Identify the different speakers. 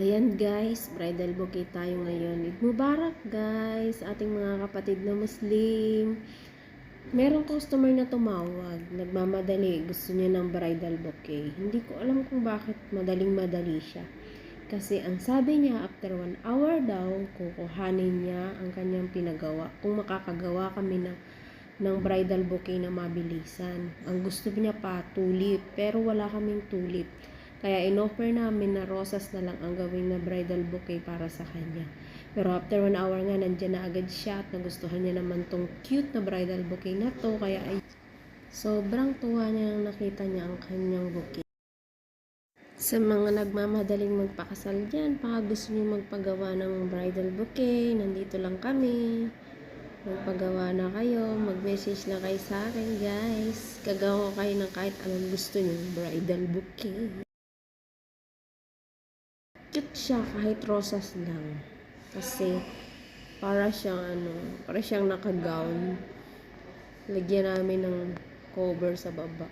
Speaker 1: Ayan guys, bridal bouquet tayo ngayon. Eid Mubarak guys, ating mga kapatid na Muslim. Merong customer na tumawag, nagmamadali, gusto niya ng bridal bouquet. Hindi ko alam kung bakit madaling-madali siya. Kasi ang sabi niya, after 1 hour daw, kukuhanin niya ang kanyang pinagawa. Kung makakagawa kami ng bridal bouquet na mabilisan. Ang gusto niya pa, tulip, pero wala kaming tulip. Kaya in-offer namin na rosas na lang ang gawing na bridal bouquet para sa kanya. Pero after 1 hour nga, nandiyan na agad siya at nagustuhan niya naman tong cute na bridal bouquet na to. Kaya ay sobrang tuwa niya nang nakita niya ang kanyang bouquet. Sa mga nagmamadaling magpakasal dyan, baka gusto niyo magpagawa ng bridal bouquet, nandito lang kami. Magpagawa na kayo, mag-message na kayo sa akin guys. Gagawa ko kayo ng kahit anong gusto niyo, bridal bouquet. Cute siya kahit rosas lang. Kasi para siyang naka-gown. Lagyan namin ng cover sa baba.